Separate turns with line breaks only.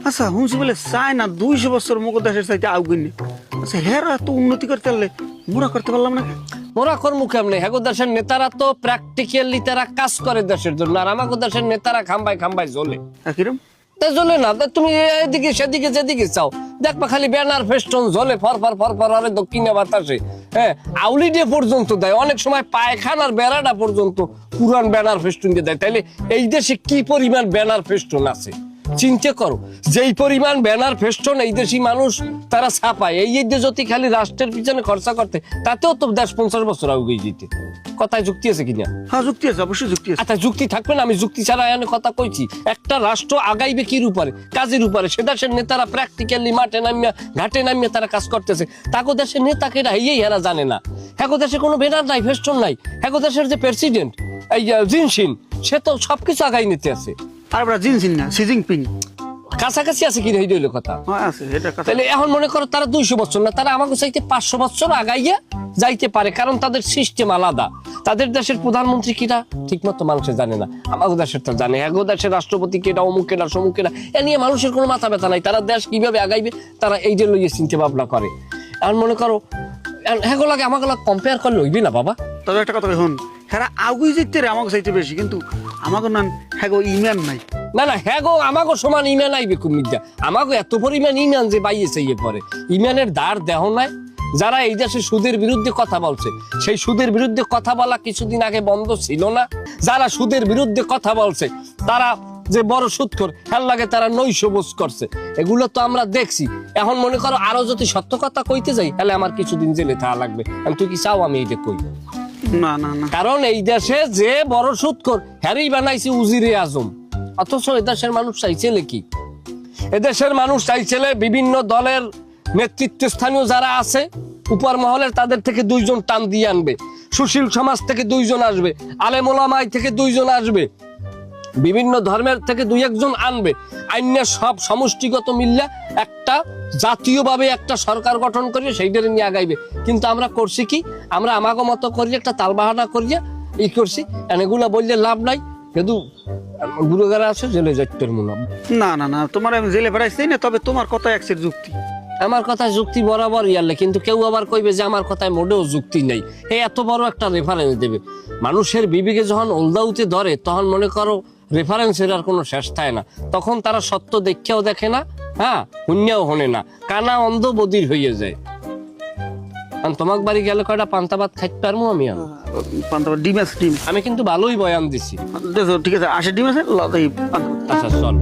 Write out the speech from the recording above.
আচ্ছা শুনছি বলে চায়না 200 বছর মগো দেশের চাইতে আগুন। আচ্ছা হেরা তো উন্নতি করতে পারলে মোরা করতে পারলাম না।
মোরা কর্ম কেমনে? হ্যাগো দেশের নেতারা তো প্র্যাকটিক্যালি তারা কাজ করে দেশের জন্য, আর আমাগো দেশের নেতারা খাম্বাই খাম্বাই জ্বলে।
কিরম?
তাই জ্বলে না, তুমি এদিকে সেদিকে যেদিকে চাও দেখবা খালি ব্যানার ফেস্টন জ্বলে ফর ফর ফর ফর, আরে দক্ষিণে বাতাসে। হ্যাঁ, আউলি দিয়ে পর্যন্ত দেয়, অনেক সময় পায়খানার বেড়াটা পর্যন্ত পুরান ব্যানার ফেস্টন দিয়ে দেয়। তাইলে এই দেশে কি পরিমাণ ব্যানার ফেস্টন আছে চিন্তা করো। যেই পরিমাণ ব্যানার ফেস্টন এই দেশি মানুষ তারা ছাপায়, এই যদি খালি রাষ্ট্রের পিছনে খরচা করতে, তাতেও তো দেশ 50 বছর আগে যেতে। কথায় যুক্তি আছে কিনা?
হ্যাঁ যুক্তি আছে, অবশ্যই যুক্তি আছে।
আচ্ছা যুক্তি থাকবে না? আমি যুক্তি ছাড়া এখানে কথা কইছি। একটা রাষ্ট্র আগাইবে কির উপরে? কাজের উপরে। সে দেশের নেতারা প্র্যাকটিক্যালি মাঠে নামিয়া ঘাটে নামিয়া তারা কাজ করতেছে। তাকে দেশের নেতাকে এটা হেরা জানে না। হ্যাঁ দেশে কোনো ব্যানার নাই, ফেস্টন নাই। হ্যাঁ দেশের যে প্রেসিডেন্ট এই জিনসিন, সে তো সবকিছু আগাই নিতে আছে।
আর আমরা জিনসিন না, সি জিনপিং
কাছাকাছি আছে কিনা এই হইলো কথা।
আছে এটা কথা।
তাহলে এখন মনে করো তারা 200 বছর না, তারা আমাকে চাইতে 500 বছর আগাইয়া যাইতে পারে, কারণ তাদের সিস্টেম আলাদা। তাদের দেশের প্রধানমন্ত্রী কিটা ঠিক মতো মানুষে জানে না, আমাদের দেশের তো জানে। এগো দেশের রাষ্ট্রপতি কেটা, অমুক কেটা, সমুক কেটা, এ নিয়ে মানুষের কোনো মাথা ব্যথা নাই। তারা দেশ কিভাবে আগাইবে তারা এই যে লইয়ে চিন্তা ভাবনা করে। এখন মনে করো হ্যাগো লাগে আমাকে কম্পেয়ার করলে হইবি না বাবা।
তবে একটা কথা শুন, হ্যাঁ আগুই যেতে রে আমাকে চাইতে বেশি, কিন্তু আমাকে না হ্যাঁ ইমান নাই।
না না, হ্যাঁ গো আমাকে সমান ইমান আইবে কুমিদ্যা। আমাকে এত পরিমাণ ইমান যে বাইয়েছে ইয়ে পরে, ইমানের দ্বার দেহ নাই। যারা এই দেশে সুদের বিরুদ্ধে কথা বলছে, সেই সুদের বিরুদ্ধে কথা বলা কিছুদিন আগে বন্ধ ছিল না? যারা সুদের বিরুদ্ধে কথা বলছে তারা যে বড় সুদখোর, হ্যাঁ লাগে তারা নৈশবোধ করছে, এগুলো তো আমরা দেখছি। এখন মনে করো আরো যদি সত্য কথা কইতে যাই তাহলে আমার কিছুদিন জেলে থাকা লাগবে। তুই কি চাও আমি এইটা কই?
না না না,
কারণ এই দেশে যে বড় সুদখোর হ্যারি বানাইছে উজিরে আজম, অথচ এদেশের মানুষ চাইছেলে কি? এদেশের মানুষ চাইছেলে বিভিন্ন দলের নেতৃত্ব স্থানীয় যারা আছে উপর মহলের, তাদের থেকে 2 জন টান দিয়ে আনবে, সুশীল সমাজ থেকে 2 জন আসবে, আলেম ওলামাই থেকে 2 জন আসবে, বিভিন্ন ধর্মের থেকে 2-1 জন আনবে, আইনের সব সমষ্টিগত মিল্লা একটা জাতীয়ভাবে একটা সরকার গঠন করিয়ে সেইটার নিয়ে আগাইবে। কিন্তু আমরা করছি কি? আমরা আমাকে মতো করি একটা তালবাহানা করিয়া ই করছি, এগুলা বললে লাভ নাই। কিন্তু গুরুগারা আছে জেলে যাইতে মনে
না না না, তোমার আমি জেলে বেড়াইছি না, তবে তোমার কথা একসের যুক্তি।
আমার কথায় যুক্তি বরাবর ইয়ালে, কিন্তু কেউ আবার কইবে যে আমার কথায় মোটেও যুক্তি নেই। এই এত বড় একটা রেফারেন্স দেবে, মানুষের বিবেকে যখন ওলদাউতে ধরে তখন মনে করো রেফারেন্সের আর কোনো শেষ থাকে না। তখন তারা সত্য দেখেও দেখে না, হ্যাঁ শূন্যও হনে না, কানা অন্ধ বদির হইয়া যায়। তোমাক বাড়ি গেলে কয়টা পান্তা ভাত খাইতে পারবো আমি?
পান্তা ভাত ডিম আছে, ডিম
আমি কিন্তু ভালোই বয়ান দিছি।
ঠিক আছে, 80 ডিম আছে।
আচ্ছা চল।